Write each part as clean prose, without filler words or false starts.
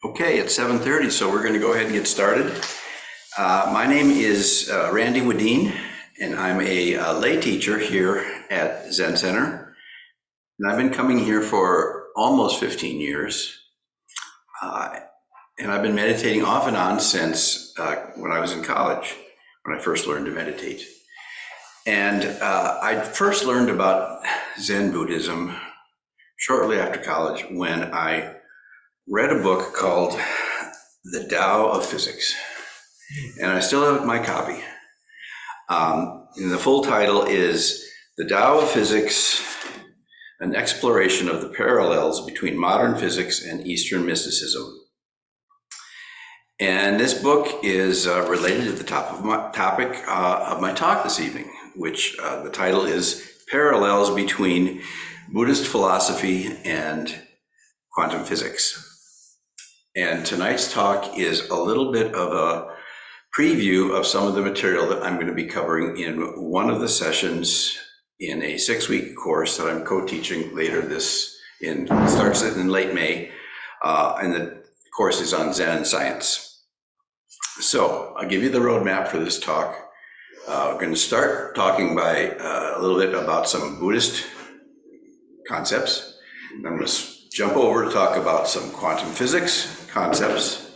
Okay, it's 7:30, so we're going to go ahead and get started. My name is Randy Wedin, and I'm a lay teacher here at Zen Center. And I've been coming here for almost 15 years. And I've been meditating off and on since when I was in college, when I first learned to meditate. And I first learned about Zen Buddhism shortly after college when I read a book called The Tao of Physics, and I still have my copy. And the full title is The Tao of Physics, an exploration of the parallels between modern physics and Eastern mysticism. And this book is related to the topic of my talk this evening, which the title is Parallels Between Buddhist Philosophy and Quantum Physics. And tonight's talk is a little bit of a preview of some of the material that I'm going to be covering in one of the sessions in a 6-week course that I'm co-teaching later starts in late May, and the course is on Zen and science. So I'll give you the roadmap for this talk. We're going to start talking by a little bit about some Buddhist concepts. I'm going to jump over to talk about some quantum physics concepts,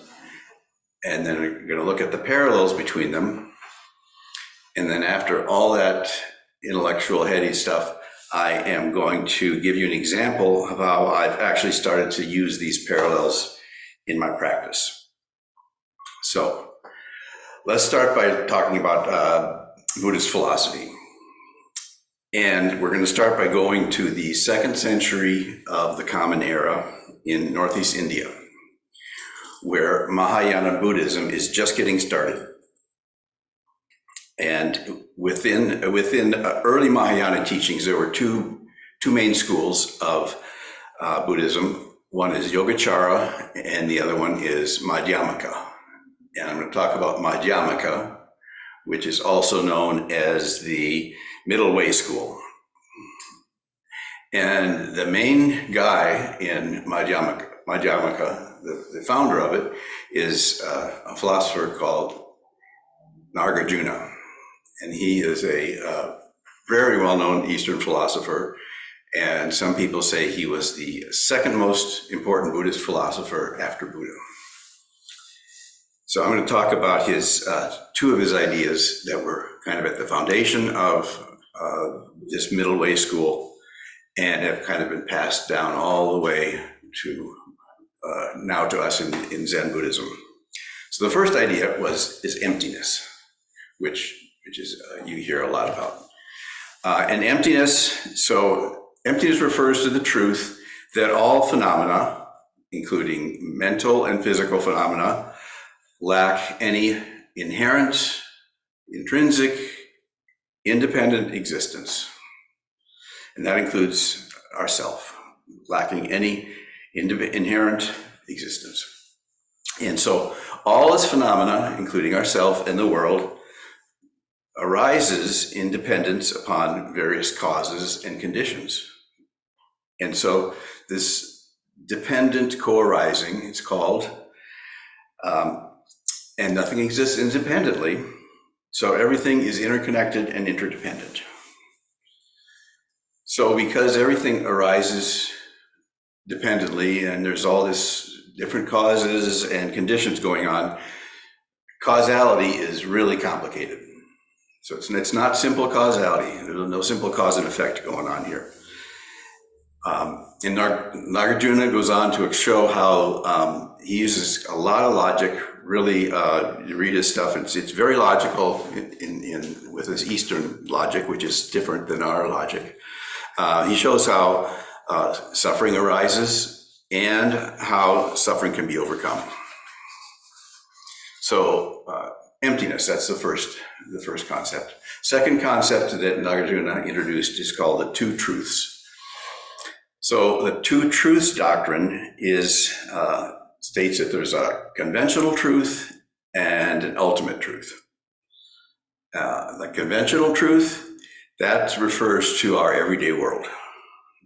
and then we're going to look at the parallels between them. And then after all that intellectual heady stuff, I am going to give you an example of how I've actually started to use these parallels in my practice. So let's start by talking about Buddhist philosophy. And we're going to start by going to the 2nd century of the Common Era in Northeast India, where Mahayana Buddhism is just getting started. And within early Mahayana teachings, there were two main schools of Buddhism. One is Yogacara, and the other one is Madhyamaka. And I'm going to talk about Madhyamaka, which is also known as the Middle Way School. And the main guy in Madhyamaka, the founder of it, is a philosopher called Nagarjuna. And he is a very well-known Eastern philosopher. And some people say he was the second most important Buddhist philosopher after Buddha. So I'm going to talk about two of his ideas that were kind of at the foundation of this Middle Way School and have kind of been passed down all the way to now to us in Zen Buddhism. So the first idea is emptiness, which is you hear a lot about. And emptiness refers to the truth that all phenomena, including mental and physical phenomena, lack any inherent, intrinsic, independent existence. And that includes ourself, lacking any inherent existence. And so all this phenomena, including ourself and the world, arises in dependence upon various causes and conditions. And so this dependent co-arising, it's called, and nothing exists independently. So everything is interconnected and interdependent. So because everything arises dependently and there's all this different causes and conditions going on, causality is really complicated. So it's not simple causality. There's no simple cause and effect going on here. And Nagarjuna goes on to show how he uses a lot of logic. Really, you read his stuff, and it's very logical with his Eastern logic, which is different than our logic. He shows how suffering arises and how suffering can be overcome. So emptiness, that's the first concept. Second concept that Nagarjuna introduced is called the two truths. So the two truths doctrine states that there's a conventional truth and an ultimate truth. The conventional truth, that refers to our everyday world.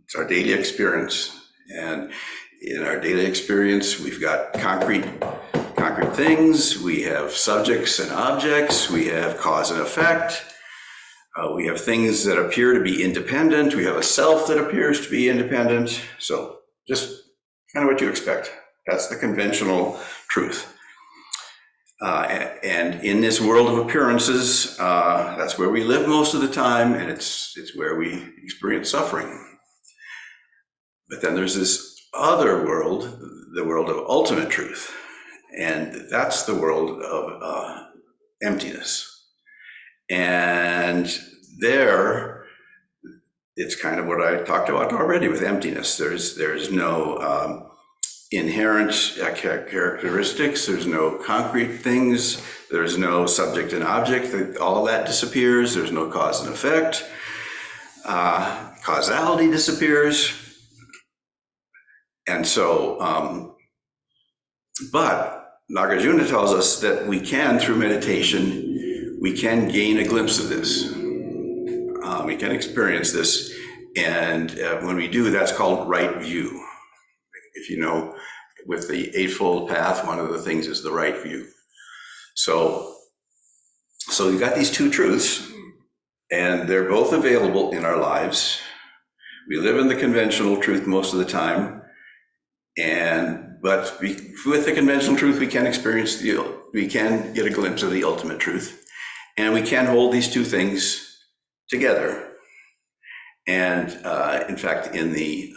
It's our daily experience, and in our daily experience. We've got concrete things, we have subjects and objects, we have cause and effect, we have things that appear to be independent, we have a self that appears to be independent. So just kind of what you expect. That's the conventional truth. And in this world of appearances, that's where we live most of the time, and it's where we experience suffering. But then there's this other world, the world of ultimate truth. And that's the world of emptiness. And there, it's kind of what I talked about already with emptiness. There's no inherent characteristics, there's no concrete things, there's no subject and object, all that disappears, there's no cause and effect, causality disappears. And so, but Nagarjuna tells us that we can, through meditation, we can gain a glimpse of this. We can experience this, and when we do, that's called right view. If you know, with the Eightfold Path, one of the things is the right view. So you've got these two truths, and they're both available in our lives. We live in the conventional truth most of the time, but with the conventional truth, we can we can get a glimpse of the ultimate truth, and we can hold these two things together. And in fact, in the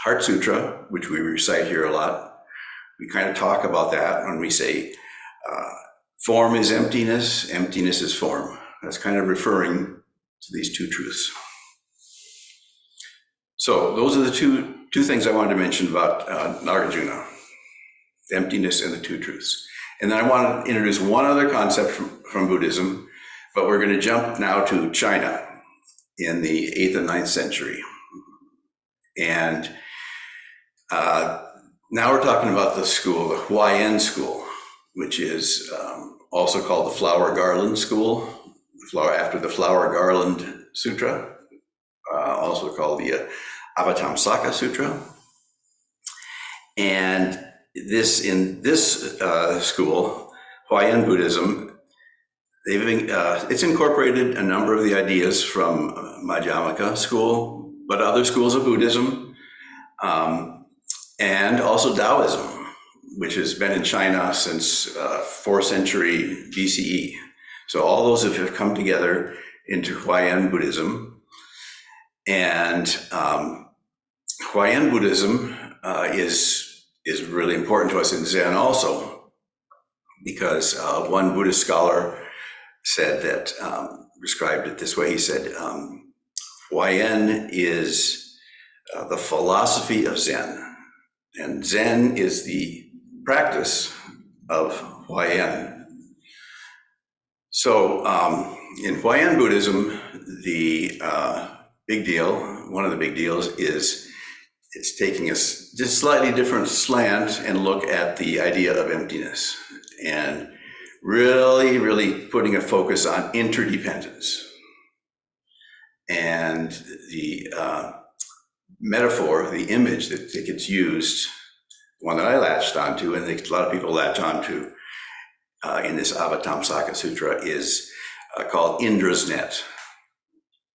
Heart Sutra, which we recite here a lot, we kind of talk about that when we say form is emptiness, emptiness is form. That's kind of referring to these two truths. So those are the two things I wanted to mention about Nagarjuna, emptiness and the two truths. And then I want to introduce one other concept from Buddhism, but we're going to jump now to China in the 8th and 9th century. And now we're talking about the school, the Wedin school, which is also called the Flower Garland School, after the Flower Garland Sutra, also called the Avatamsaka Sutra. And in this school, Huayan Buddhism, it's incorporated a number of the ideas from Madhyamaka school, but other schools of Buddhism, and also Taoism, which has been in China since 4th century BCE. So all those have come together into Huayan Buddhism. And Huayan Buddhism is really important to us in Zen also, because one Buddhist scholar said that, described it this way, he said, Huayan is the philosophy of Zen, and Zen is the practice of Huayan. So in Huayan Buddhism, the big deal, one of the big deals is it's taking a just slightly different slant and look at the idea of emptiness, and really putting a focus on interdependence. And the metaphor, the image that gets used, one that I latched onto, and a lot of people latch onto in this Avatamsaka Sutra, is called Indra's net.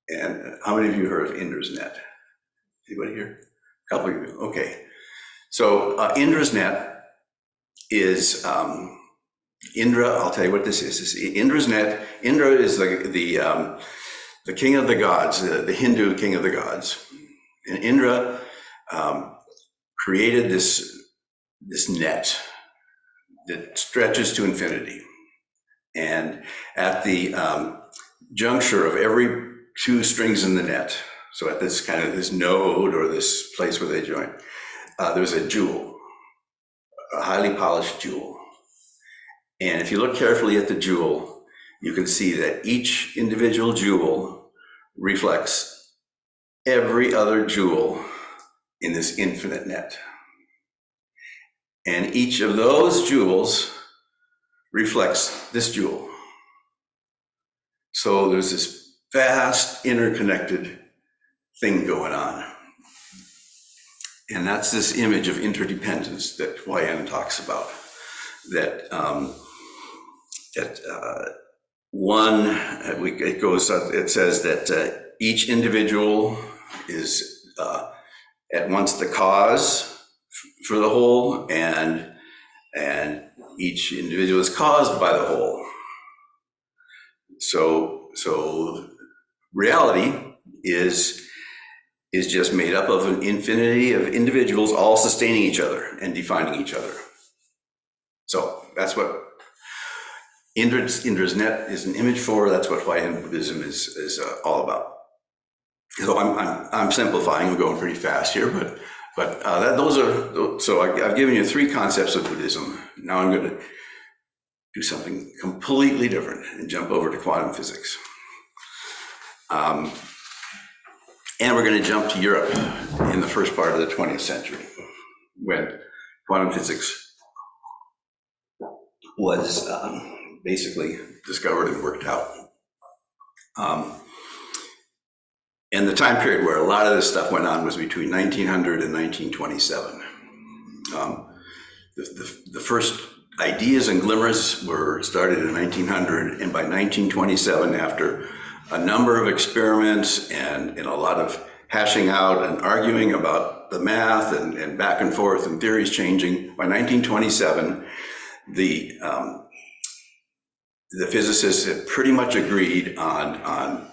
And how many of you heard of Indra's net? Anybody here? A couple of you. Okay. So Indra's net is Indra. I'll tell you what this is. This is Indra's net. Indra is the king of the gods, the Hindu king of the gods. And Indra created this net that stretches to infinity. And at the juncture of every two strings in the net, so at this kind of this node or this place where they join, there's a jewel, a highly polished jewel. And if you look carefully at the jewel, you can see that each individual jewel reflects every other jewel in this infinite net. And each of those jewels reflects this jewel. So there's this vast interconnected thing going on. And that's this image of interdependence that Wedin talks about. That it says that each individual is at once the cause for the whole, and each individual is caused by the whole. So reality is just made up of an infinity of individuals all sustaining each other and defining each other. So that's what Indra's net is an image for. That's what Wedin Buddhism is all about. So I'm simplifying. I'm going pretty fast here, but those are. So I've given you 3 concepts of Buddhism. Now I'm going to do something completely different and jump over to quantum physics. And we're going to jump to Europe in the first part of the 20th century, when quantum physics was basically discovered and worked out. And the time period where a lot of this stuff went on was between 1900 and 1927. The first ideas and glimmers were started in 1900, and by 1927, after a number of experiments and a lot of hashing out and arguing about the math and back and forth and theories changing, by 1927, the physicists had pretty much agreed on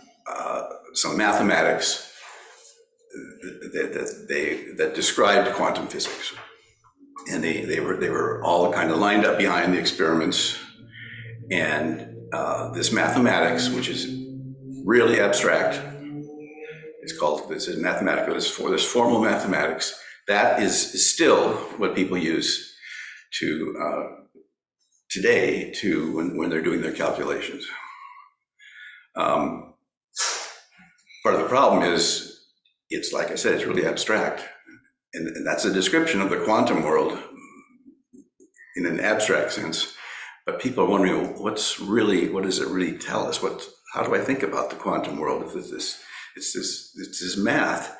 some mathematics that described quantum physics, and they were all kind of lined up behind the experiments. And this mathematics, which is really abstract, this is mathematical. This formal mathematics that is still what people use to today when they're doing their calculations. Part of the problem is, it's like I said, it's really abstract, and that's a description of the quantum world in an abstract sense. But people are wondering, what does it really tell us? How do I think about the quantum world if it's this math?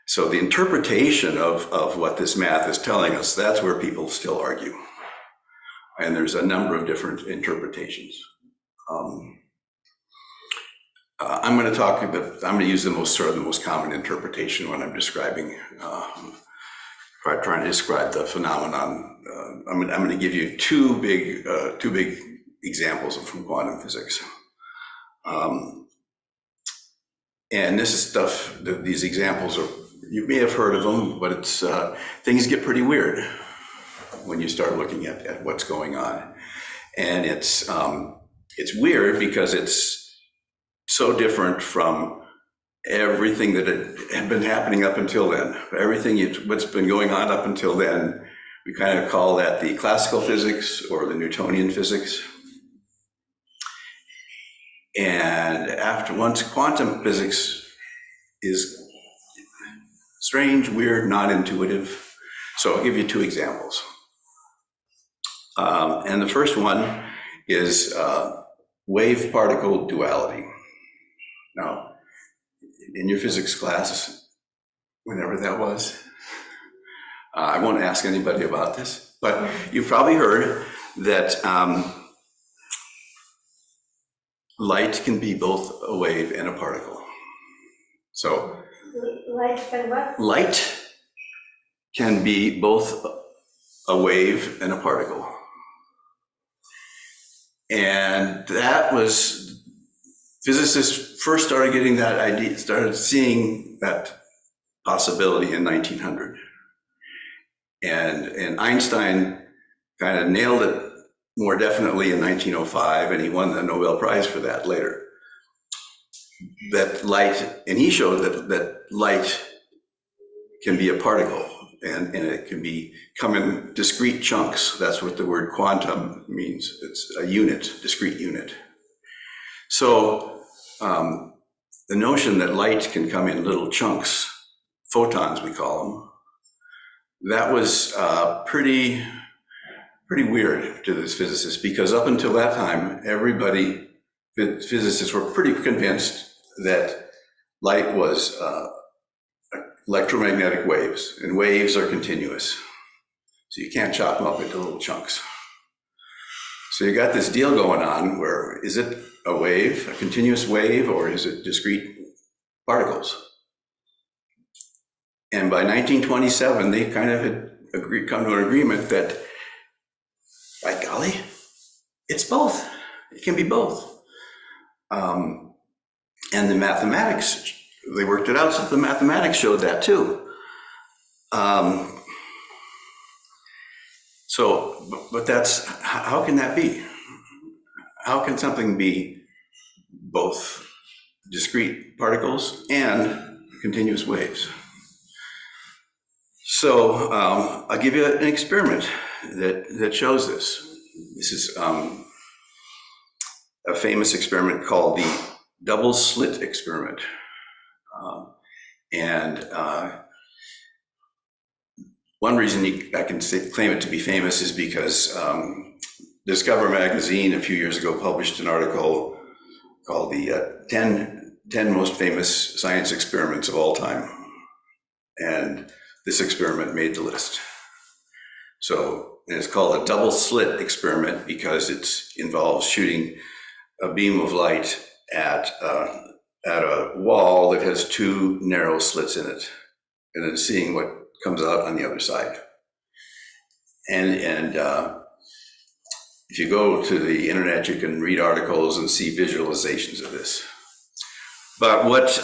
So the interpretation of what this math is telling us, that's where people still argue. And there's a number of different interpretations. I'm going to use the most common interpretation when I'm describing, trying to describe the phenomenon. I'm going to give you two big examples from quantum physics. And this is stuff that these examples are, you may have heard of them, but it's things get pretty weird when you start looking at what's going on. And it's weird because it's so different from everything that had been happening up until then. What's been going on up until then, we kind of call that the classical physics or the Newtonian physics. And once quantum physics is strange, weird, not intuitive. So I'll give you 2 examples. And the first one is wave-particle duality. Now, in your physics class, whenever that was, I won't ask anybody about this, but you've probably heard that light can be both a wave and a particle. So, light can what? Light can be both a wave and a particle. And that was, physicists first started getting that idea, started seeing that possibility in 1900. And Einstein kind of nailed it more definitely in 1905, and he won the Nobel Prize for that later. That light, and he showed that light can be a particle, and it can come in discrete chunks. That's what the word quantum means. It's a unit, discrete unit. So the notion that light can come in little chunks, photons we call them, that was pretty weird to this physicist, because up until that time, physicists were pretty convinced that light was electromagnetic waves, and waves are continuous. So you can't chop them up into little chunks. So you got this deal going on where, is it a wave, a continuous wave, or is it discrete particles? And by 1927, they kind of had come to an agreement that, by golly, it's both. It can be both. And the mathematics, they worked it out, so the mathematics showed that too. But that's, how can that be? How can something be both discrete particles and continuous waves? So I'll give you an experiment that shows this. This is a famous experiment called the double slit experiment. One reason I can claim it to be famous is because Discover magazine a few years ago published an article called the 10 most famous science experiments of all time. And this experiment made the list. So it's called a double slit experiment because it involves shooting a beam of light at a wall that has two narrow slits in it, and then seeing what comes out on the other side. And if you go to the internet, you can read articles and see visualizations of this. But what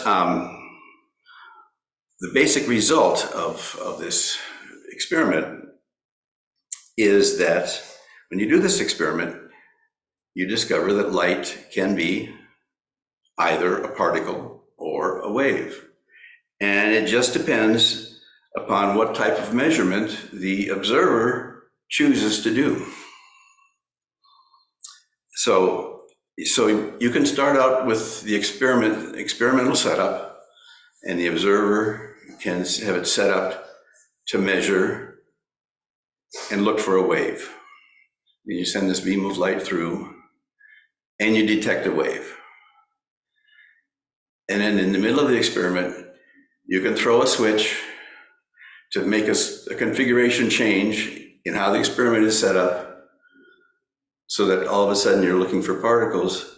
the basic result of this experiment is that when you do this experiment, you discover that light can be either a particle or a wave. And it just depends upon what type of measurement the observer chooses to do. So you can start out with the experimental setup, and the observer can have it set up to measure and look for a wave. Then you send this beam of light through, and you detect a wave. And then in the middle of the experiment, you can throw a switch to make a configuration change in how the experiment is set up, so that all of a sudden you're looking for particles,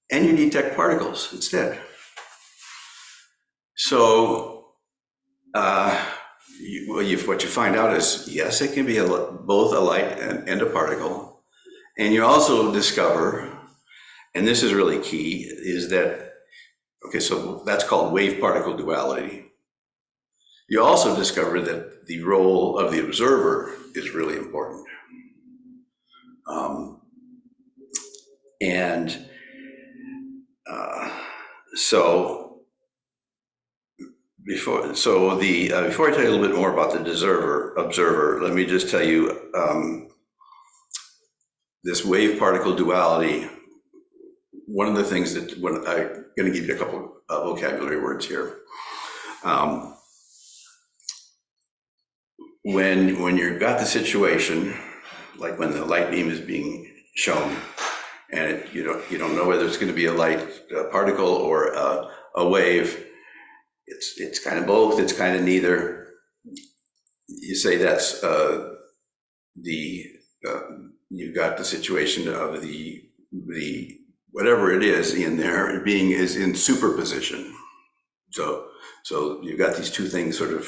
and you detect particles instead. So what you find out is, yes, it can be both a light and a particle. And you also discover, and this is really key, is that, okay, so that's called wave-particle duality. You also discover that the role of the observer is really important. Before I tell you a little bit more about the observer, let me just tell you this wave-particle duality. One of the things that I'm going to give you a couple of vocabulary words here. When you've got the situation, like when the light beam is being shown, and you don't know whether it's going to be a particle or a wave. It's kind of both. It's kind of neither. You say that's you've got the situation of the whatever it is in there is in superposition. So you've got these two things sort of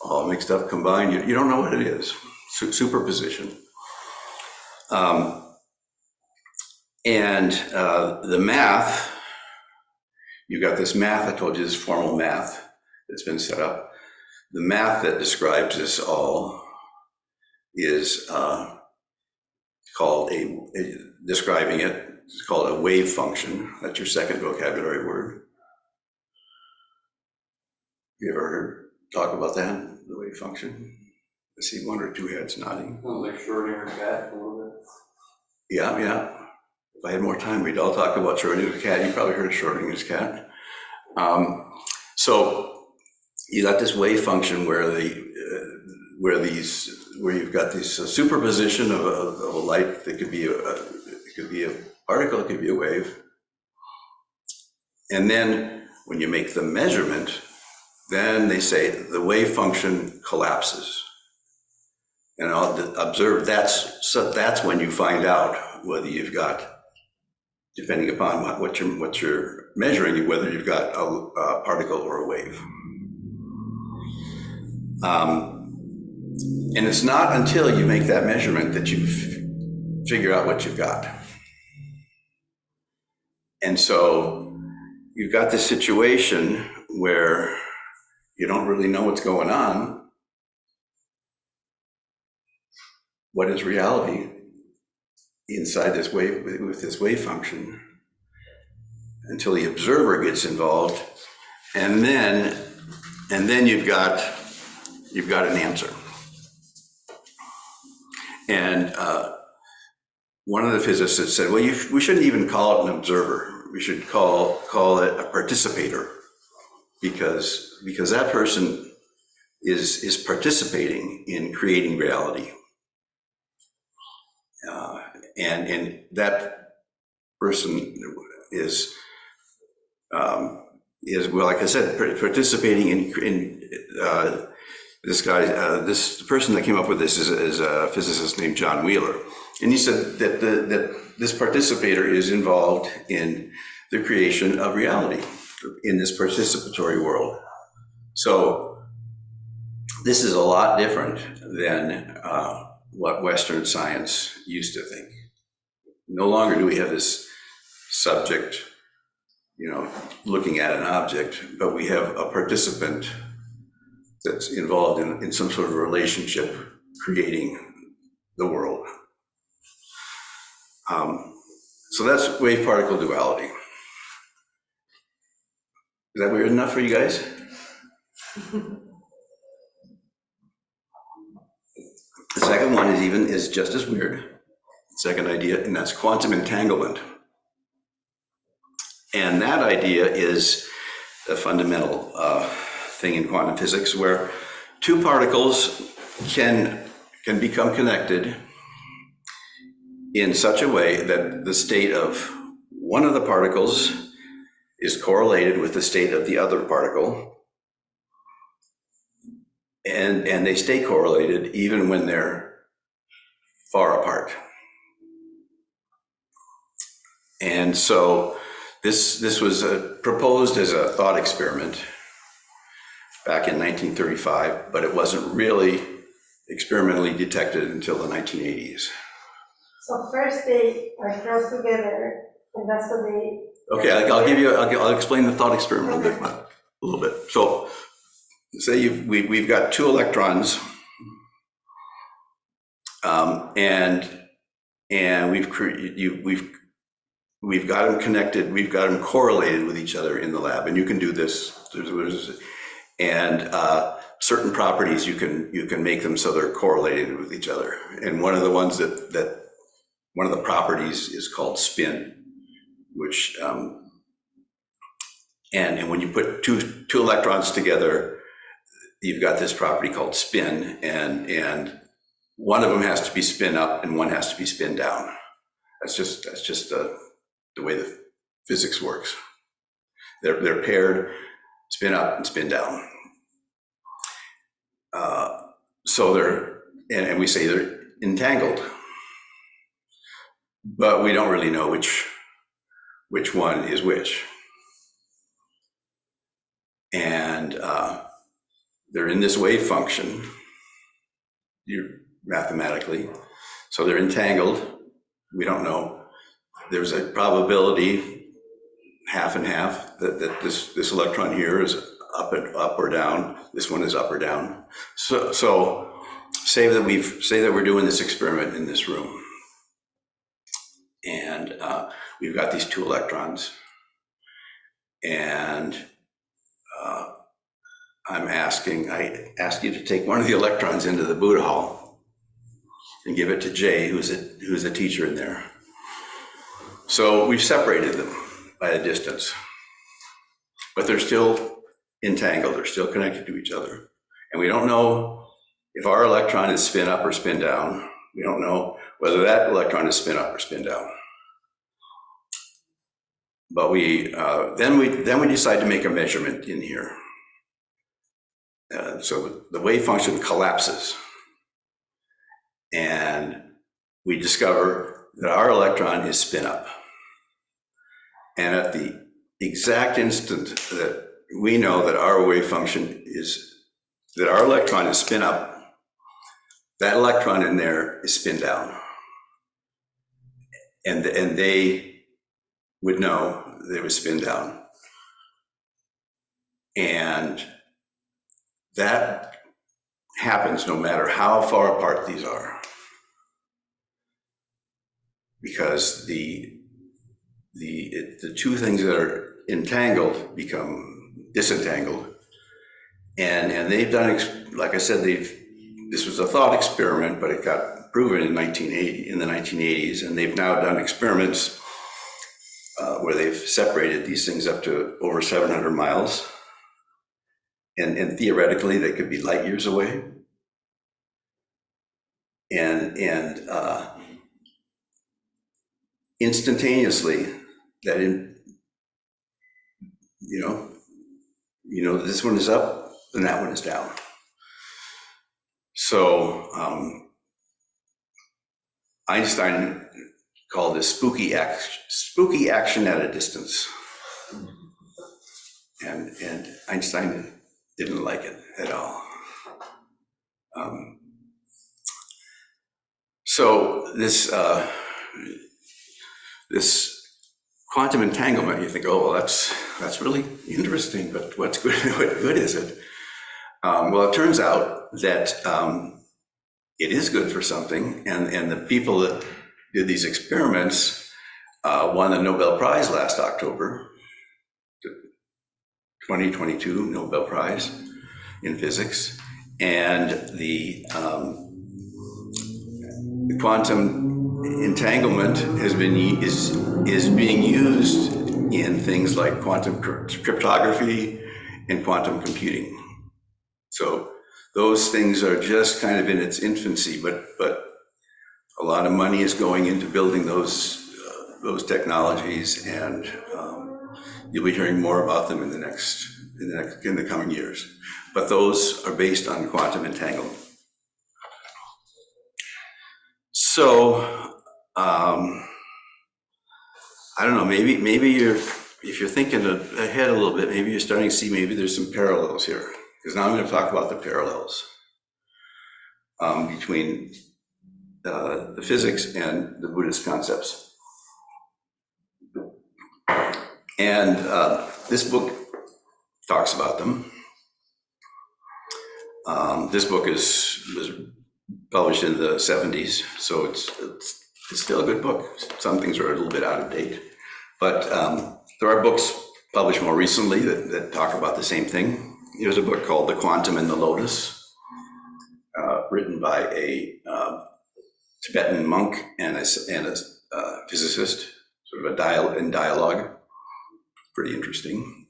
all mixed up, combined. You don't know what it is. Superposition. And the math, you've got this math, I told you, this formal math that's been set up. The math that describes this all is called describing it, it's called a wave function. That's your second vocabulary word. You ever talk about that, the wave function? I see one or two heads nodding. Oh, like Schrodinger's cat a little bit. Yeah. If I had more time, we'd all talk about Schrodinger's cat. You probably heard of Schrodinger's cat. So you got this wave function where you've got this superposition of a light that could be a particle, it could be a wave. And then when you make the measurement, then they say the wave function collapses. And I'll observe that's when you find out whether you've got, depending upon what you're measuring, whether you've got a particle or a wave. And it's not until you make that measurement that you figure out what you've got. And so you've got this situation where you don't really know what's going on. What is reality inside this wave, with this wave function, until the observer gets involved, and then you've got an answer. And one of the physicists said, well, we shouldn't even call it an observer. We should call it a participator, because that person is participating in creating reality. And that person is well, like I said, participating in this guy. The person that came up with this is a physicist named John Wheeler, and he said that this participator is involved in the creation of reality in this participatory world. So this is a lot different than what Western science used to think. No longer do we have this subject, looking at an object, but we have a participant that's involved in some sort of relationship creating the world. So that's wave particle duality. Is that weird enough for you guys? The second one is just as weird. Second idea, and that's quantum entanglement. And that idea is a fundamental thing in quantum physics, where two particles can become connected in such a way that the state of one of the particles is correlated with the state of the other particle, and they stay correlated even when they're far apart. And so this was proposed as a thought experiment back in 1935, but it wasn't really experimentally detected until the 1980s. So first they are close together, and that's what they... Okay, I'll explain the thought experiment a little bit. So say we've got two electrons, and we've got them connected, we've got them correlated with each other in the lab, and you can do this. And certain properties you can make them so they're correlated with each other. And one of the ones one of the properties is called spin, which and when you put two electrons together, you've got this property called spin, and one of them has to be spin up and one has to be spin down. That's just the way the physics works. They're paired, spin up and spin down. So and we say they're entangled, but we don't really know which one is which. And they're in this wave function, mathematically. So they're entangled. We don't know. There's a probability, half and half, that this electron here is up or down. This one is up or down. So say that we're doing this experiment in this room, and we've got these two electrons, and I ask you to take one of the electrons into the Buddha hall and give it to Jay, who's a teacher in there. So we've separated them by a distance, but they're still entangled, they're still connected to each other. And we don't know if our electron is spin up or spin down. We don't know whether that electron is spin up or spin down. But then we decide to make a measurement in here. So the wave function collapses, and we discover that our electron is spin up. And at the exact instant that we know that our wave function is, that our electron is spin up, that electron in there is spin down. And they would know that it was spin down. And that happens no matter how far apart these are. Because the two things that are entangled become disentangled. And they've done, like I said, this was a thought experiment, but it got proven in the 1980s, and they've now done experiments where they've separated these things up to over 700 miles. And theoretically, they could be light years away. And instantaneously, that this one is up and that one is down. So Einstein called this spooky action at a distance, and Einstein didn't like it at all. So this quantum entanglement, you think, oh, well, that's really interesting, but what's good? What good is it? Well, it turns out that it is good for something, and the people that did these experiments won the Nobel Prize last October, the 2022 Nobel Prize in physics, and the quantum entanglement is being used in things like quantum cryptography and quantum computing. So those things are just kind of in its infancy, but a lot of money is going into building those technologies, and you'll be hearing more about them in the coming years. But those are based on quantum entanglement. So I don't know, maybe if you're thinking ahead a little bit, maybe you're starting to see maybe there's some parallels here. Because now I'm going to talk about the parallels between the physics and the Buddhist concepts. And this book talks about them. This book was published in the 70s, so it's still a good book. Some things are a little bit out of date, but there are books published more recently that talk about the same thing. Here's a book called The Quantum and the Lotus, written by a Tibetan monk and a physicist, sort of in dialogue. Pretty interesting.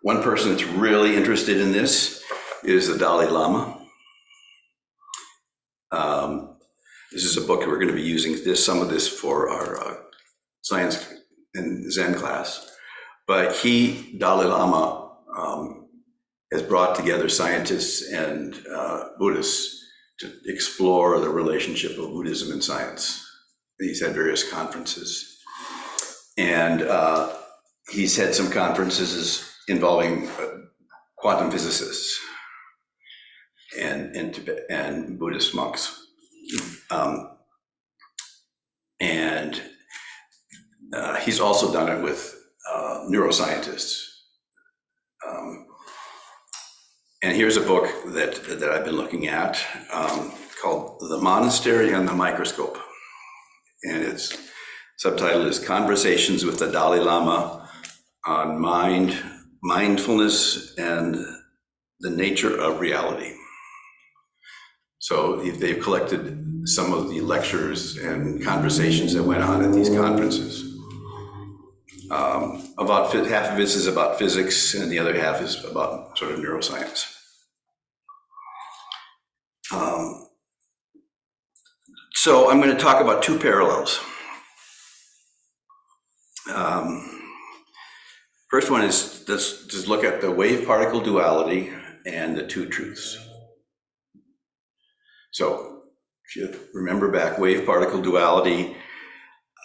One person that's really interested in this is the Dalai Lama. This is a book we're going to be using some of this for our science and Zen class. But Dalai Lama, has brought together scientists and Buddhists to explore the relationship of Buddhism and science. He's had various conferences, and he's had some conferences involving quantum physicists and Buddhist monks. And he's also done it with neuroscientists. And here's a book that I've been looking at called The Monastery and the Microscope. And its subtitle is Conversations with the Dalai Lama on Mind, Mindfulness, and the Nature of Reality. So they've collected some of the lectures and conversations that went on at these conferences. About half of this is about physics, and the other half is about sort of neuroscience. So I'm going to talk about two parallels. First one is, let's just look at the wave-particle duality and the two truths. So if you remember back, wave-particle duality,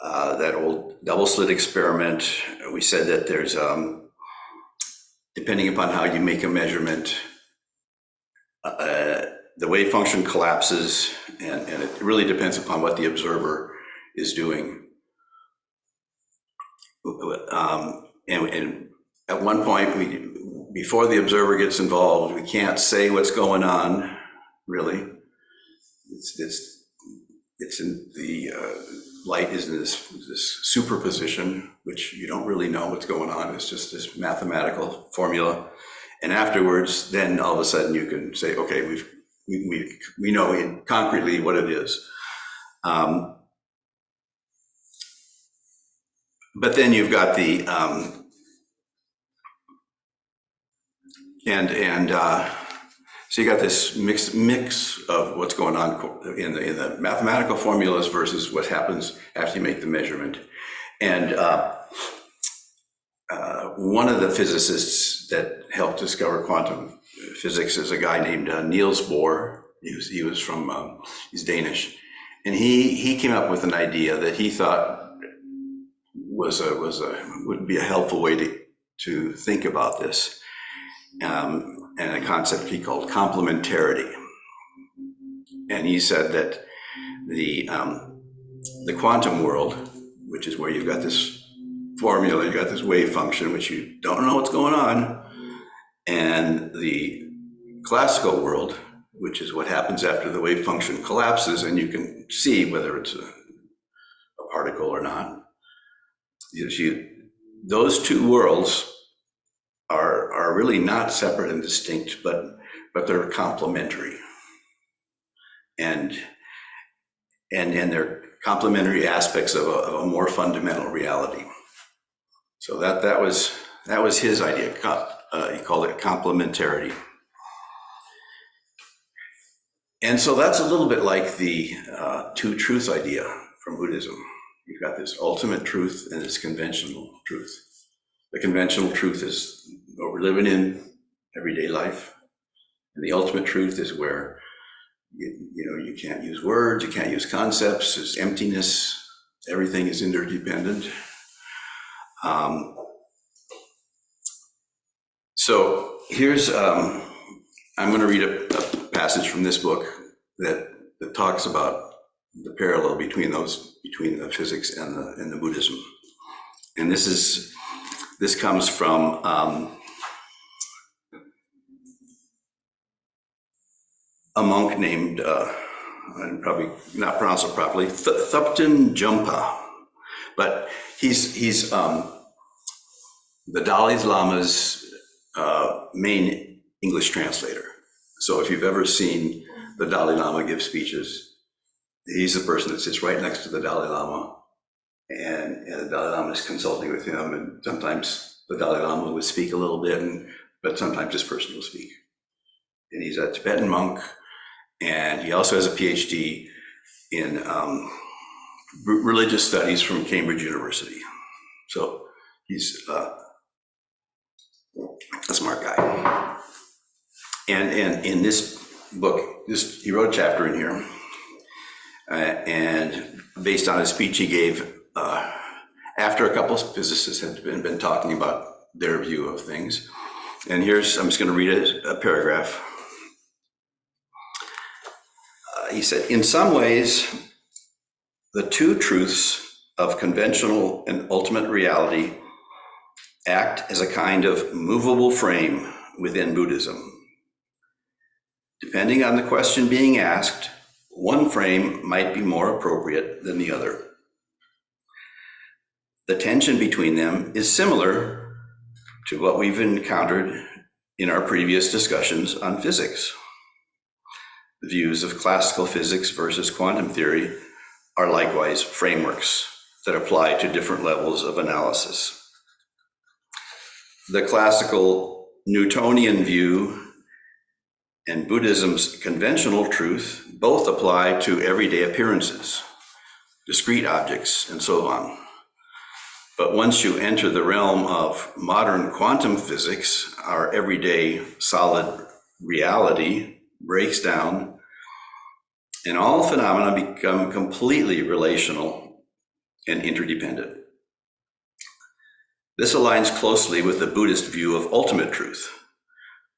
that old double-slit experiment, we said that there's, depending upon how you make a measurement, the wave function collapses, and it really depends upon what the observer is doing. And at one point, before the observer gets involved, we can't say what's going on, really. It's in the light is in this superposition, which you don't really know what's going on. It's just this mathematical formula. And afterwards, then all of a sudden you can say, okay, we know concretely what it is. But then you've got the so you got this mix of what's going on in the mathematical formulas versus what happens after you make the measurement. And one of the physicists that helped discover quantum physics is a guy named Niels Bohr. He was from he's Danish, and he came up with an idea that he thought would be a helpful way to think about this, and a concept he called complementarity. And he said that the quantum world, which is where you've got this formula, you've got this wave function, which you don't know what's going on, and the classical world, which is what happens after the wave function collapses, and you can see whether it's a particle or not. Those two worlds are really not separate and distinct, but they're complementary, and they're complementary aspects of a more fundamental reality. So that was his idea. He called it complementarity. And so that's a little bit like the two truths idea from Buddhism. You've got this ultimate truth and this conventional truth. The conventional truth is what we're living in everyday life. And the ultimate truth is where you can't use words, you can't use concepts, there's emptiness, everything is interdependent. So here's, I'm going to read a passage from this book that talks about the parallel between the physics and the Buddhism. And this comes from a monk named, I'm probably not pronounce it properly, Thupten Jumpa, but he's the Dalai Lama's main English translator. So if you've ever seen the Dalai Lama give speeches, he's the person that sits right next to the Dalai Lama, and the Dalai Lama is consulting with him, and sometimes the Dalai Lama would speak a little bit, but sometimes this person will speak. And he's a Tibetan monk, and he also has a PhD in religious studies from Cambridge University. So he's a smart guy. And in this book, he wrote a chapter in here, and based on a speech he gave after a couple of physicists had been talking about their view of things. And here's, I'm just going to read a paragraph. He said, in some ways, the two truths of conventional and ultimate reality act as a kind of movable frame within Buddhism. Depending on the question being asked, one frame might be more appropriate than the other. The tension between them is similar to what we've encountered in our previous discussions on physics. The views of classical physics versus quantum theory are likewise frameworks that apply to different levels of analysis. The classical Newtonian view and Buddhism's conventional truth both apply to everyday appearances, discrete objects, and so on. But once you enter the realm of modern quantum physics, our everyday solid reality breaks down and all phenomena become completely relational and interdependent. This aligns closely with the Buddhist view of ultimate truth,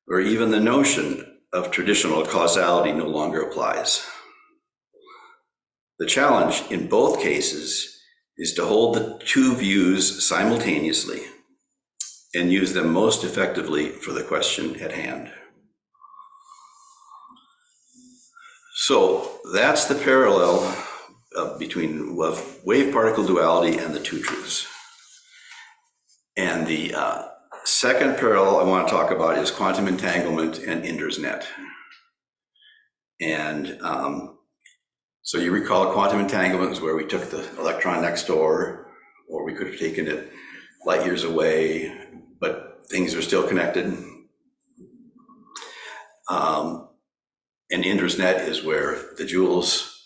where even the notion of traditional causality no longer applies. The challenge in both cases is to hold the two views simultaneously and use them most effectively for the question at hand. So that's the parallel between wave-particle duality and the two truths. And the second parallel I want to talk about is quantum entanglement and Inder's net. And so you recall quantum entanglement is where we took the electron next door, or we could have taken it light years away, but things are still connected. And Inder's net is where the jewels,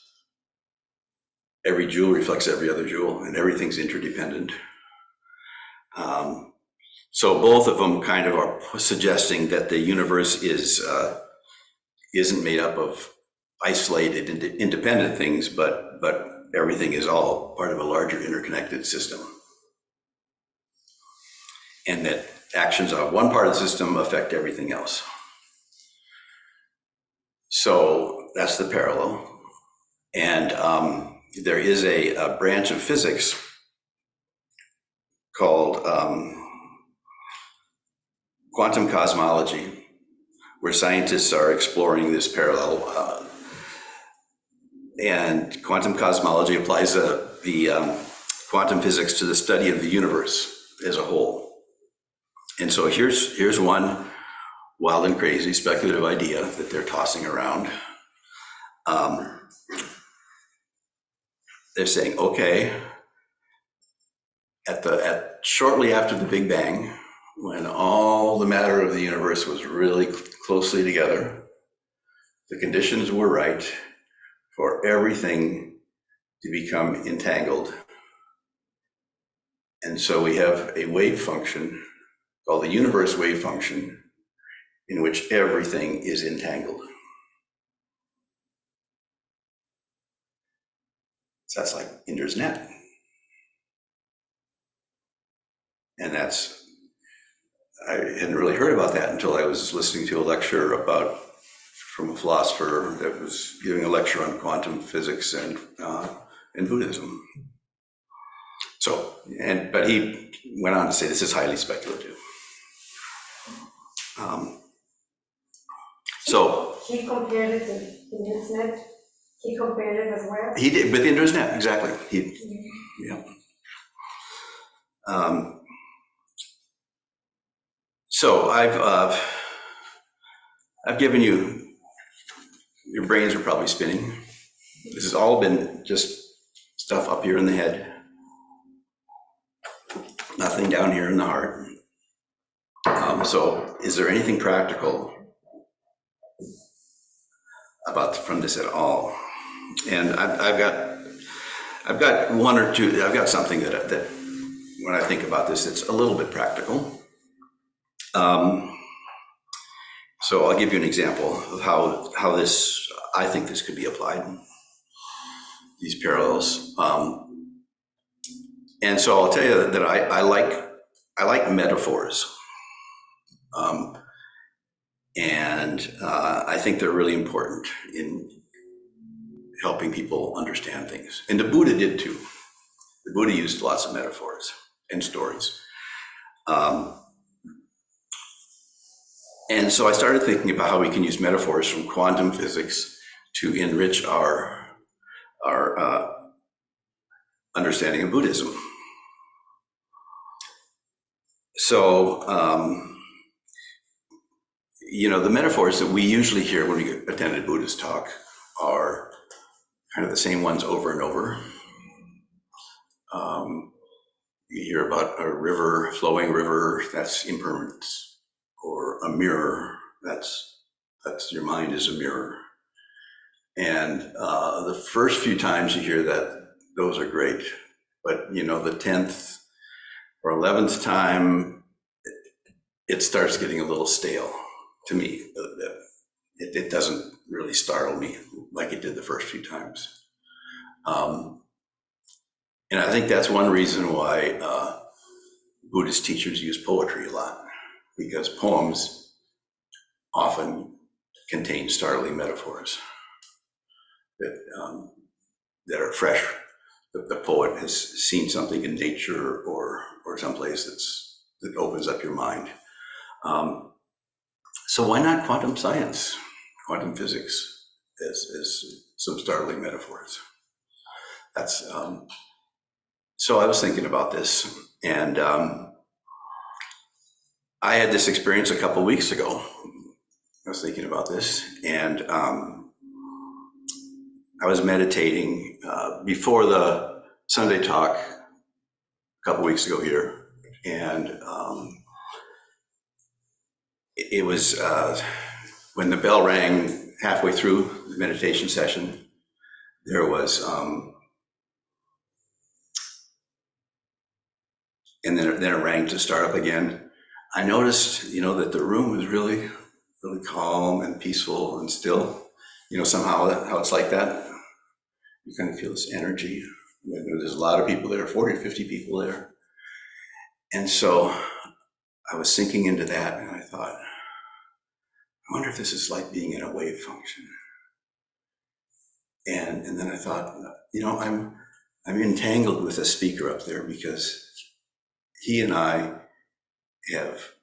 every jewel reflects every other jewel, and everything's interdependent. So both of them kind of are suggesting that the universe isn't made up of isolated, independent things, but everything is all part of a larger interconnected system. And that actions on one part of the system affect everything else. So that's the parallel. And there is a branch of physics called quantum cosmology, where scientists are exploring this parallel. And quantum cosmology applies the quantum physics to the study of the universe as a whole. And so here's one wild and crazy speculative idea that they're tossing around. They're saying, okay, shortly after the Big Bang, when all the matter of the universe was really closely together, the conditions were right for everything to become entangled. And so we have a wave function called the universe wave function, in which everything is entangled. So that's like Inder's net. And I hadn't really heard about that until I was listening to a lecture from a philosopher that was giving a lecture on quantum physics and Buddhism. So, but he went on to say this is highly speculative. So he compared it to Inder's net. He compared it as well. He did with Inder's net, exactly. Yeah. So I've given you, your brains are probably spinning. This has all been just stuff up here in the head. Nothing down here in the heart. So is there anything practical from this at all? And I've got one or two, I've got something that when I think about this, it's a little bit practical. So I'll give you an example of how I think this could be applied, these parallels. And so I'll tell you that I like metaphors. And I think they're really important in helping people understand things. And the Buddha did too. The Buddha used lots of metaphors and stories. And so I started thinking about how we can use metaphors from quantum physics to enrich our understanding of Buddhism. So, the metaphors that we usually hear when we attend a Buddhist talk are kind of the same ones over and over. You hear about a river, flowing river, that's impermanence, or a mirror, that's your mind is a mirror. And the first few times you hear that, those are great. But the 10th or 11th time, it starts getting a little stale to me. It doesn't really startle me like it did the first few times. And I think that's one reason why Buddhist teachers use poetry a lot, because poems often contain startling metaphors that are fresh. The poet has seen something in nature or someplace that opens up your mind. So why not quantum science, quantum physics as some startling metaphors? That's so I was thinking about this, and I had this experience a couple weeks ago. I was thinking about this, and I was meditating before the Sunday talk a couple weeks ago here, and it was when the bell rang halfway through the meditation session. There was, and then it rang to start up again. I noticed, that the room was really, really calm and peaceful and still. Somehow how it's like that. You kind of feel this energy. There's a lot of people there, 40 or 50 people there. And so I was sinking into that, and I thought, I wonder if this is like being in a wave function. And then I thought, I'm entangled with a speaker up there because he and I have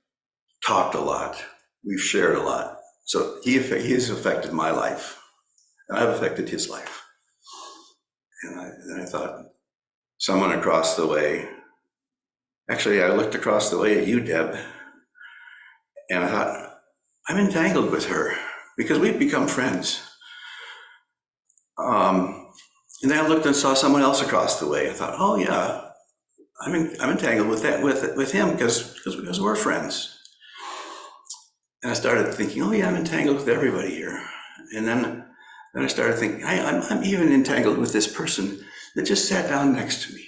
talked a lot. We've shared a lot. So he has affected my life, and I've affected his life. And then I thought, someone across the way, actually I looked across the way at you, Deb, and I thought, I'm entangled with her because we've become friends. And then I looked and saw someone else across the way. I thought, oh yeah, I'm entangled with him because we're friends. And I started thinking, oh yeah, I'm entangled with everybody here. And then I started thinking, I'm even entangled with this person that just sat down next to me,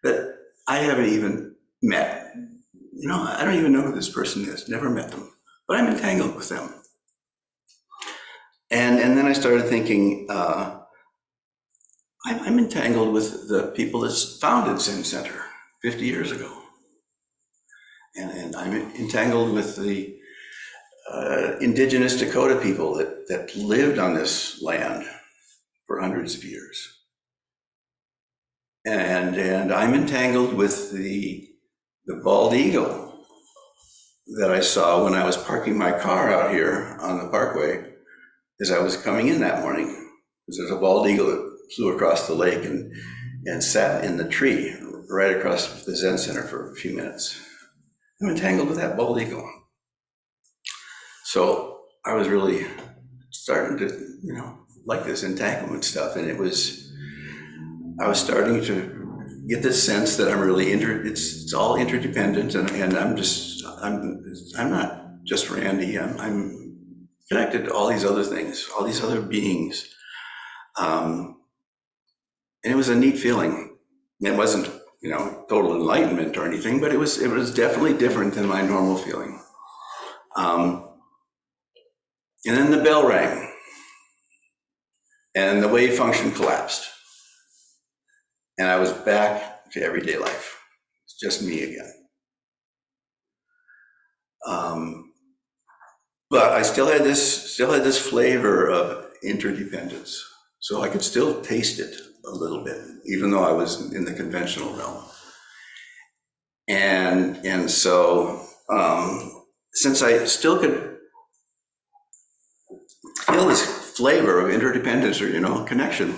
that I haven't even met. I don't even know who this person is, never met them, but I'm entangled with them. And then I started thinking, I'm entangled with the people that founded Zen Center 50 years ago. And I'm entangled with the indigenous Dakota people that lived on this land for hundreds of years. And I'm entangled with the bald eagle that I saw when I was parking my car out here on the parkway as I was coming in that morning. Because there's a bald eagle that flew across the lake and sat in the tree right across the Zen Center for a few minutes. I'm entangled with that bald eagle. So I was really starting to, like this entanglement stuff, and I was starting to get this sense that I'm really it's all interdependent, and I'm not just Randy. I'm connected to all these other things, all these other beings, and it was a neat feeling. It wasn't, total enlightenment or anything, but it was definitely different than my normal feeling. And then the bell rang, and the wave function collapsed, and I was back to everyday life. It's just me again. But I still had this flavor of interdependence, so I could still taste it a little bit, even though I was in the conventional realm. And so since I still could feel this flavor of interdependence or connection,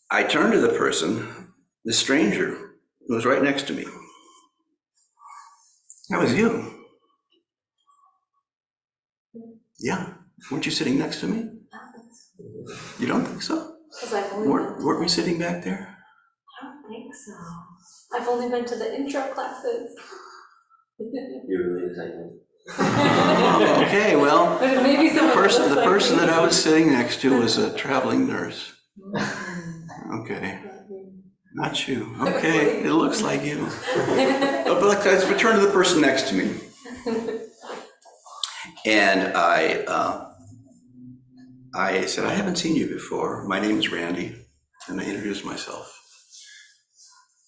I turned to the person, the stranger who was right next to me. That was you. Yeah, weren't you sitting next to me? You don't think so? Weren't we sitting back there? I don't think so. I've only been to the intro classes. You're really excited. Okay, well, Maybe the person that I was sitting next to was a traveling nurse. Okay. Not you. Okay, it looks like you. But let's return to the person next to me. And I said, I haven't seen you before. My name is Randy. And I introduced myself.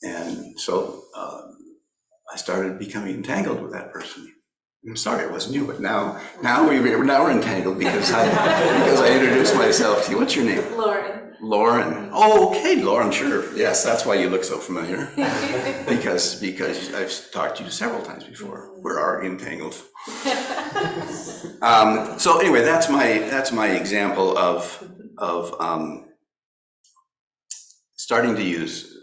And so I started becoming entangled with that person. I'm sorry it wasn't you, but now we're entangled because I introduced myself to you. What's your name? Lauren. Lauren. Oh, okay, Lauren, sure. Yes, that's why you look so familiar. because I've talked to you several times before. We're already entangled. So anyway, that's my example of starting to use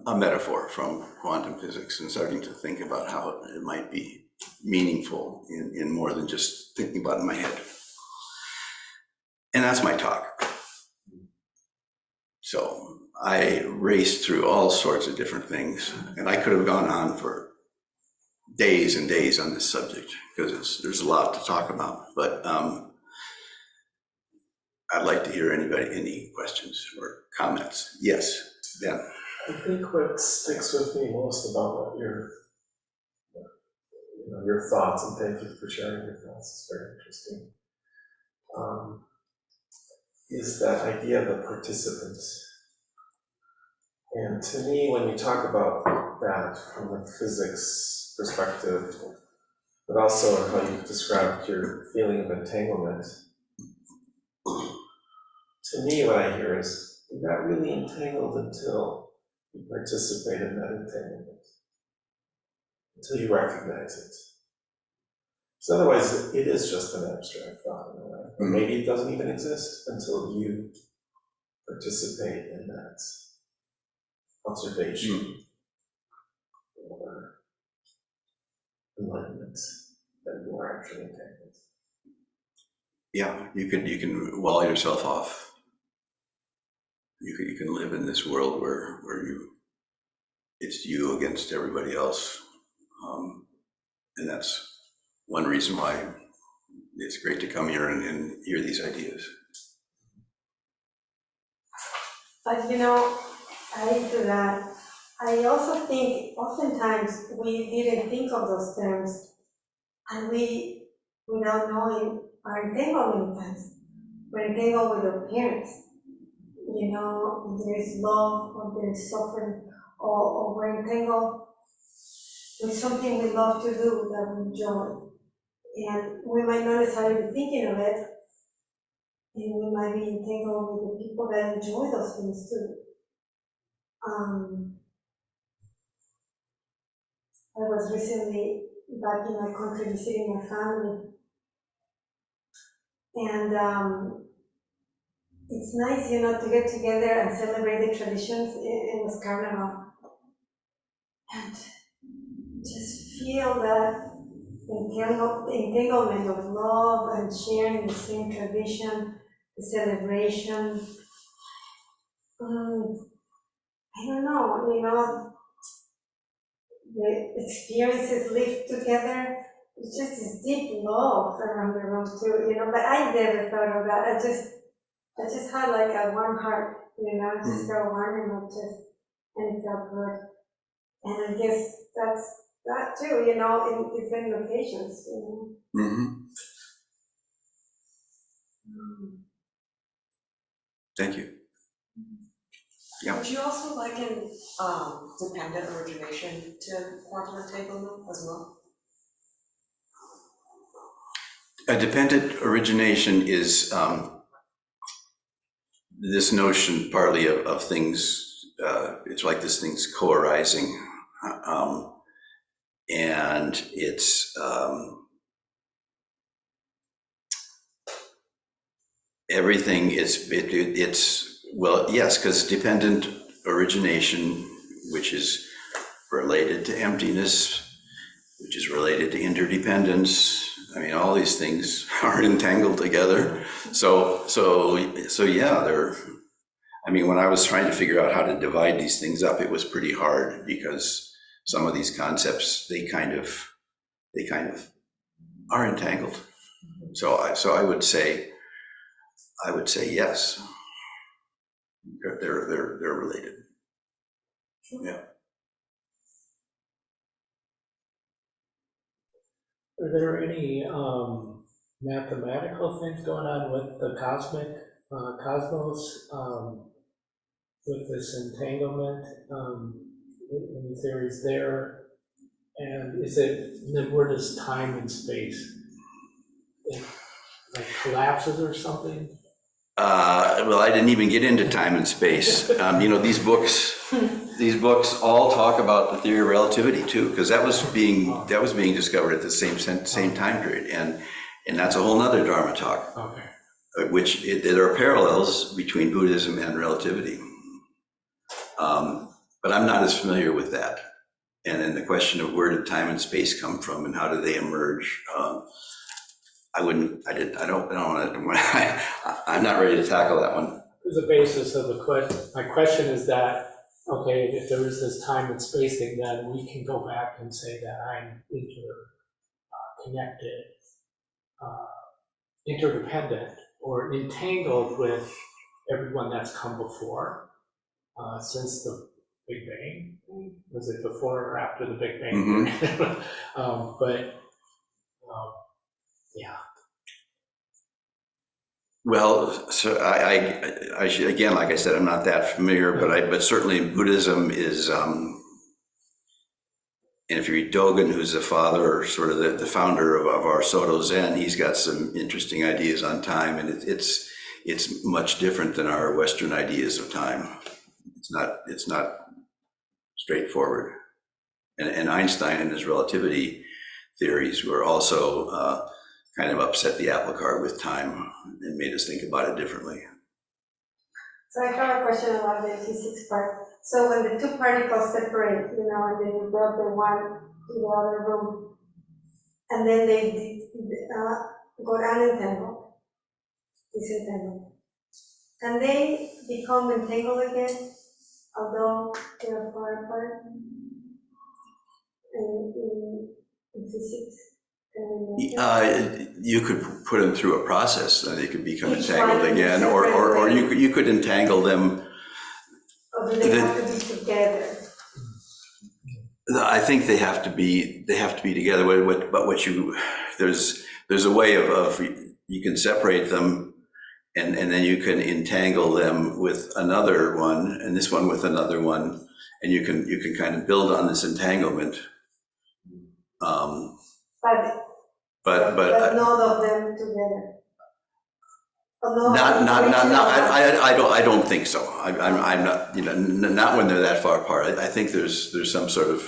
a metaphor from quantum physics and starting to think about how it might be meaningful in more than just thinking about it in my head. And that's my talk. So I raced through all sorts of different things, and I could have gone on for days and days on this subject because there's a lot to talk about. But I'd like to hear any questions or comments. Yes, Ben. I think what sticks with me most about what your thoughts, and thank you for sharing your thoughts, it's very interesting, is that idea of the participants. And to me, when you talk about that from a physics perspective, but also how you've described your feeling of entanglement, to me what I hear is you're not really entangled until you participate in that entanglement, until you recognize it. So otherwise, it is just an abstract thought in a way. Or maybe it doesn't even exist until you participate in that observation or enlightenment that you are actually entangled. Yeah, you can wall yourself off. You can live in this world where it's you against everybody else, and that's one reason why it's great to come here and hear these ideas. But adding to that, I also think oftentimes we didn't think of those terms, and we, without knowing, are entangled many times. We're entangled with our parents. There is love, or there is suffering, or we're entangled with something we love to do that we enjoy. And we might not necessarily be thinking of it, and we might be entangled with the people that enjoy those things too. I was recently back in my country visiting my family, and it's nice, to get together and celebrate the traditions in this carnival, and just feel that entanglement of love and sharing the same tradition, the celebration. I don't know, the experiences lived together. It's just this deep love around the room too, but I never thought of that. I just had like a warm heart, just felt warm in my chest, and it felt good. And I guess that's that too, in different locations, Thank you. Yeah. Would you also liken dependent origination to quantum entanglement as well? A dependent origination is this notion partly of things, it's like this thing's co-arising, and it's everything it's well, yes, because dependent origination, which is related to emptiness, which is related to interdependence. I mean, all these things are entangled together. So yeah, when I was trying to figure out how to divide these things up, it was pretty hard because some of these concepts, they kind of are entangled. So I would say yes, they're related. Are there any mathematical things going on with the cosmos, with this entanglement? Any theories there? And is it, the word is time and space? It like collapses or something? Well, I didn't even get into time and space. These books all talk about the theory of relativity too, because that was being discovered at the same time period, and that's a whole nother Dharma talk. Okay. There are parallels between Buddhism and relativity, but I'm not as familiar with that. And then the question of where did time and space come from, and how do they emerge? I'm not ready to tackle that one. The basis of the question, my question is that, okay, if there is this time and space thing, then we can go back and say that I'm interconnected, interdependent, or entangled with everyone that's come before, since the Big Bang. Was it before or after the Big Bang? Yeah. Well, so I should, again, like I said, I'm not that familiar, but certainly Buddhism is, and if you read Dogen, who's the father or sort of the founder of our Soto Zen, he's got some interesting ideas on time, and it's much different than our Western ideas of time. It's not straightforward. And Einstein and his relativity theories were also kind of upset the apple cart with time and made us think about it differently. So I have a question about the physics part. So when the two particles separate, and then you brought the one to the other room, and then they got unentangled, disentangled, and they become entangled again, although they are far apart in physics. You could put them through a process, and they could become Each entangled one again, or you could entangle them. Or do they have to be together? I think they have to be together. There's a way of you can separate them, and then you can entangle them with another one, and this one with another one, and you can kind of build on this entanglement. But none of them together. I don't think so. I'm not, not when they're that far apart. I think there's some sort of,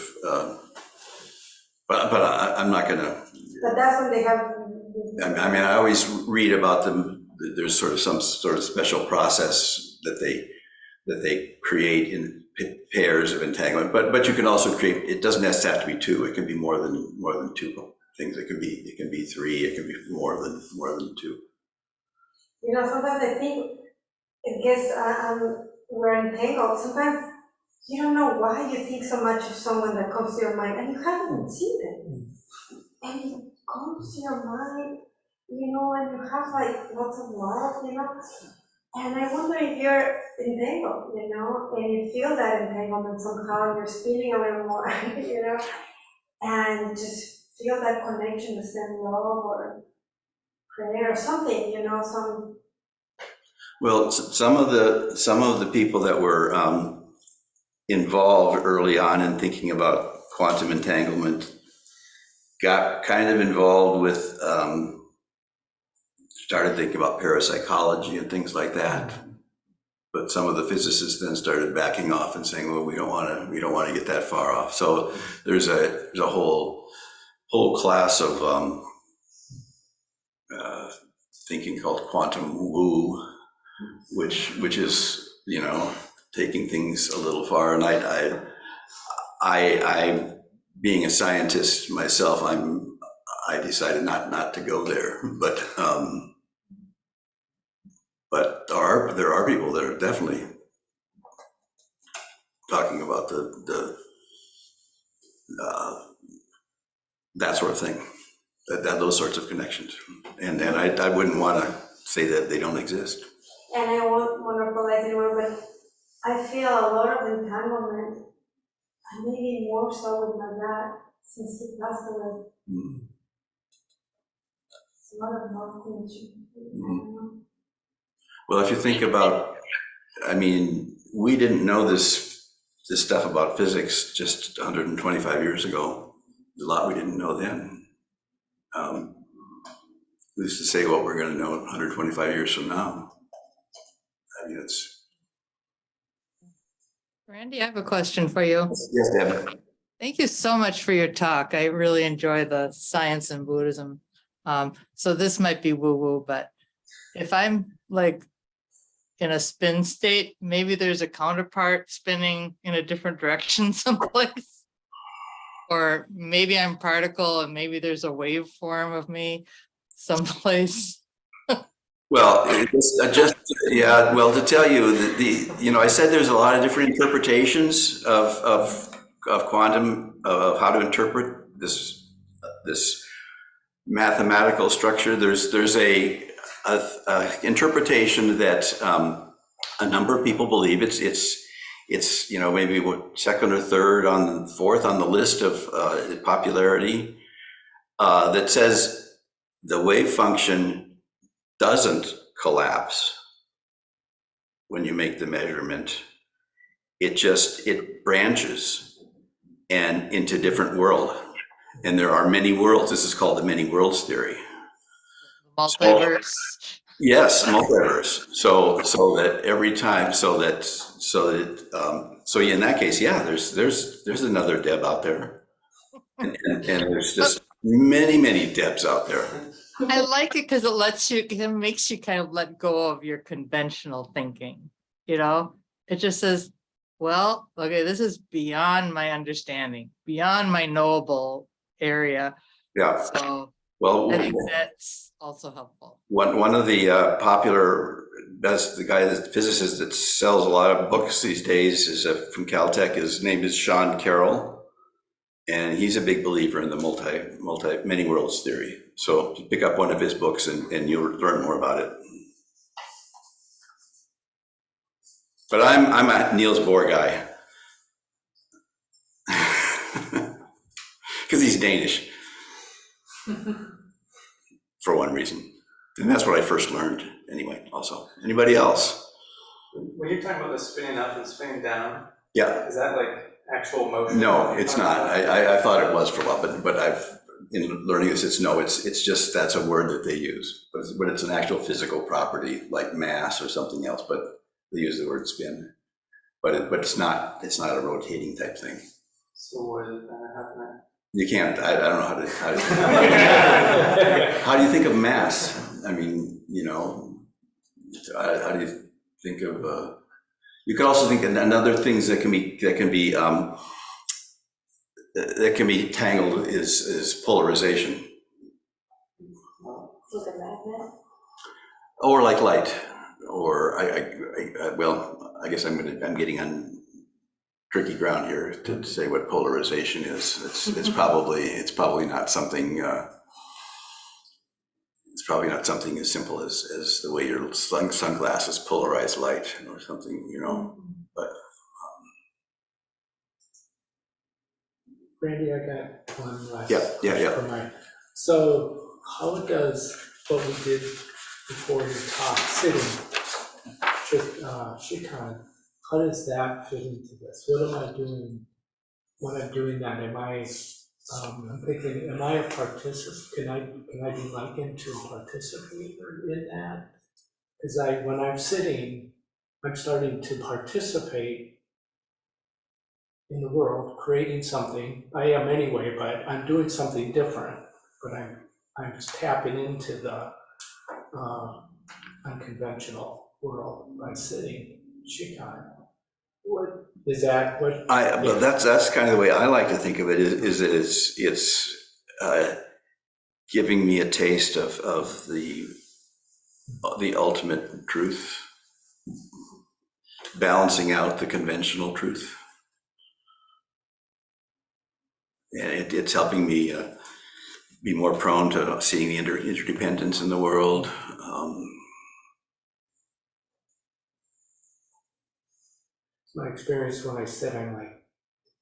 but I'm not gonna. But that's when they have. I always read about them. There's sort of some sort of special process that they create in pairs of entanglement. But you can also create. It doesn't have to be two. It can be more than two things. It can be three. It can be more than two. Sometimes I think it gets, we're entangled. Sometimes you don't know why you think so much of someone that comes to your mind, and you haven't even seen them. And it comes to your mind, and you have like lots of love, And I wonder if you're entangled, and you feel that entanglement somehow, and you're spinning a little more, and just feel that connection to send love or prayer or something, some. Well, some of the people that were involved early on in thinking about quantum entanglement got kind of involved with, started thinking about parapsychology and things like that. But some of the physicists then started backing off and saying, well, we don't want to get that far off. So there's a whole class of thinking called quantum woo, which is, taking things a little far. And I being a scientist myself, I decided not to go there. But there are people that are definitely talking about that sort of thing, that those sorts of connections, and I wouldn't want to say that they don't exist. And I won't monopolize anymore, but I feel a lot of entanglement and maybe more so with my dad since he passed away. Mm. It's a lot of love connection. Well, if you think about, I mean, we didn't know this stuff about physics just 125 years ago. A lot we didn't know then. We used to say what we're going to know 125 years from now. I mean, it's. Randy, I have a question for you. Yes, Deb. Thank you so much for your talk. I really enjoy the science and Buddhism. So this might be woo-woo, but if I'm like in a spin state, maybe there's a counterpart spinning in a different direction someplace. Or maybe I'm particle and maybe there's a waveform of me someplace. Well, yeah, well, to tell you that I said there's a lot of different interpretations of quantum, of how to interpret this mathematical structure. There's a interpretation that a number of people believe it's maybe second or third on fourth on the list of popularity, that says the wave function doesn't collapse when you make the measurement. It branches and into different world. And there are many worlds. This is called the many worlds theory. Multiverse. Yes, multiverse. So that every time, so in that case, yeah, there's another Deb out there, and there's just many Debs out there. I like it because it makes you kind of let go of your conventional thinking. It just says, well, okay, this is beyond my understanding, beyond my knowable area. Yeah. So Well, I think that's also helpful. One of the popular, the physicist that sells a lot of books these days is from Caltech. His name is Sean Carroll, and he's a big believer in the many worlds theory. So pick up one of his books and you'll learn more about it. But I'm a Niels Bohr guy because he's Danish. For one reason. And that's what I first learned anyway, also. Anybody else? When you're talking about the spinning up and spinning down, Yeah. is that like actual motion? No, it's not. I thought it was for a while, but in learning this, it's just, that's a word that they use. But it's an actual physical property like mass or something else, but they use the word spin. But it's not a rotating type thing. So what is that happening? You can't, I don't know how do you think of mass? I mean, how do you think of, you could also think of another things that can be tangled is polarization. With a magnet? Or like light, or I guess I'm getting on tricky ground here to say what polarization is. It's probably not something. It's probably not something as simple as the way your sunglasses polarize light or something, But Randy, I got one last Yeah. question for mine. So how does what we did before you talk, sitting, Shikan, how does that fit into this? What am I doing when I'm doing that? I'm thinking, am I a participant? Can I be likened to a participator in that? Because when I'm sitting, I'm starting to participate in the world, creating something. I am anyway, but I'm doing something different. But I'm just tapping into the unconventional world by sitting Shikan. What is that? but that's kind of the way I like to think of it. Is that it's giving me a taste of the ultimate truth, balancing out the conventional truth. And it's helping me be more prone to seeing the interdependence in the world. My experience when I sit, I'm like,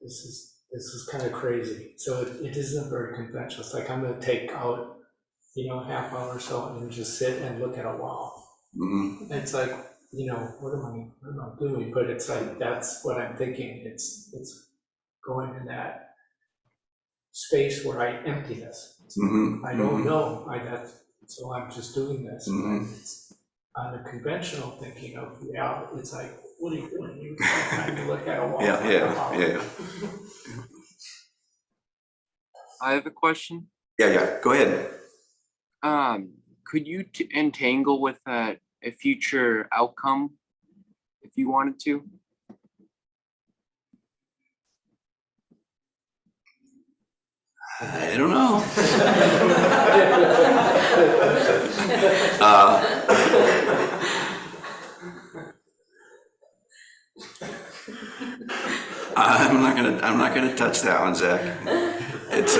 this is kind of crazy. So it isn't very conventional. It's like I'm gonna take out, a half hour or so and just sit and look at a wall. Mhm. It's like, what am I doing? But it's like, that's what I'm thinking. It's going in that space where I empty this. Mhm. I don't know, so I'm just doing this. Mhm. It's on the conventional thinking of reality, it's like, what are you doing? You're trying to look at a wall. Yeah. I have a question. Yeah, go ahead. Could you entangle with a future outcome if you wanted to? I don't know. I'm not gonna touch that one, Zach. It's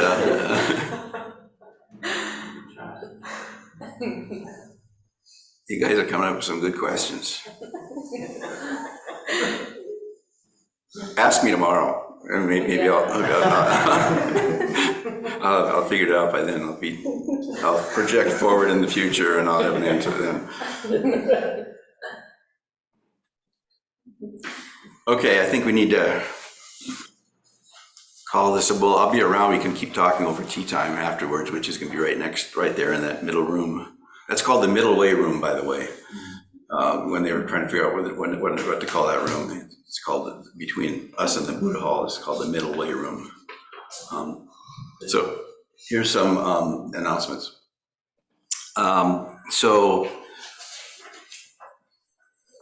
you guys are coming up with some good questions. Ask me tomorrow, and maybe I'll figure it out by then. I'll project forward in the future, and I'll have an answer then. Okay, I think we need to call this a bull. I'll be around. We can keep talking over tea time afterwards, which is going to be right there in that middle room. That's called the middle way room, by the way. When they were trying to figure out what to call that room, it's called, between us and the Buddha Hall, it's called the middle way room. So here's some announcements. So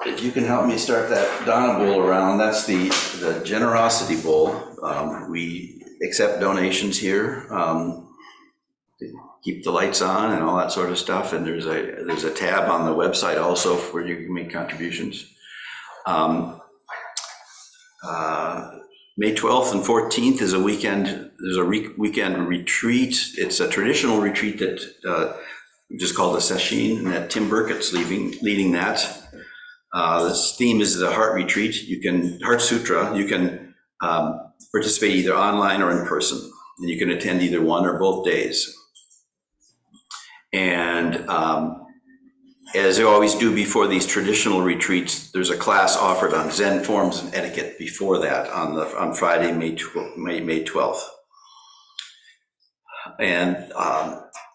if you can help me start that Donna bowl around, that's the generosity bowl. We accept donations here. Keep the lights on and all that sort of stuff. And there's a tab on the website also where you can make contributions. May 12th and 14th is a weekend. There's a weekend retreat. It's a traditional retreat that just called a session, and that Tim Burkett's leading that. This theme is the Heart Retreat. Heart Sutra. You can participate either online or in person, and you can attend either one or both days. And as they always do before these traditional retreats, there's a class offered on Zen forms and etiquette before that on Friday, May 12th. And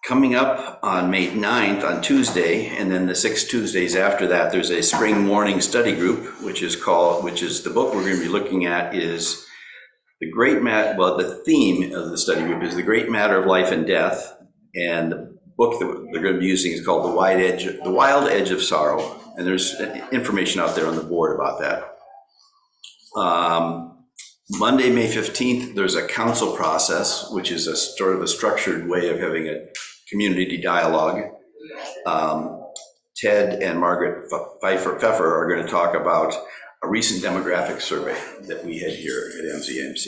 coming up on May 9th on Tuesday, and then the 6 Tuesdays after that, there's a spring morning study group, which is the book we're going to be looking at is the theme of the study group is The Great Matter of Life and Death. And the book that they're going to be using is called The Wild Edge of Sorrow. And there's information out there on the board about that. Monday, May 15th, there's a council process, which is a sort of a structured way of having a community dialogue. Ted and Margaret Pfeffer are going to talk about a recent demographic survey that we had here at MCMC.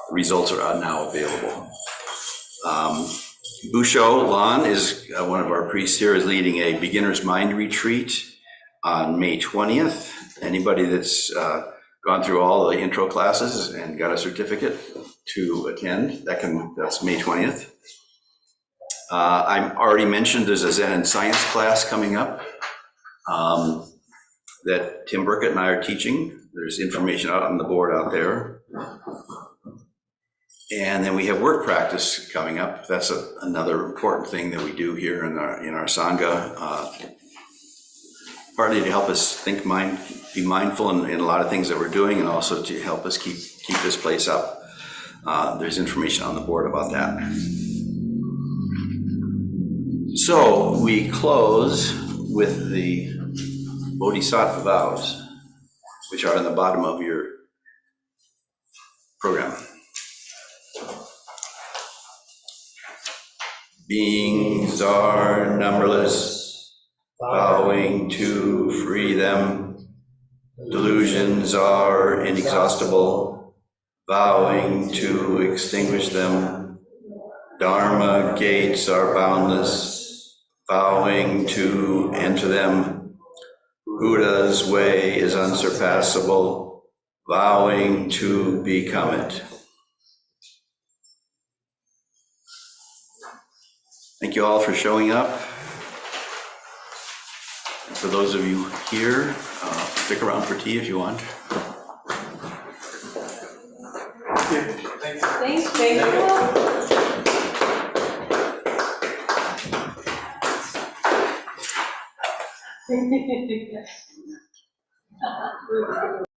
The results are now available. Busho Lan is one of our priests here, is leading a beginner's mind retreat on May 20th. Anybody that's gone through all the intro classes and got a certificate to attend, that's May 20th. I already mentioned there's a Zen and Science class coming up that Tim Burkett and I are teaching. There's information out on the board out there. And then we have work practice coming up. That's another important thing that we do here in our Sangha, partly to help us be mindful in a lot of things that we're doing, and also to help us keep this place up. There's information on the board about that. So we close with the Bodhisattva vows, which are on the bottom of your program. Beings are numberless, vowing to free them. Delusions are inexhaustible, vowing to extinguish them. Dharma gates are boundless, vowing to enter them. Buddha's way is unsurpassable, vowing to become it. Thank you all for showing up. And for those of you here, stick around for tea if you want. Thank you.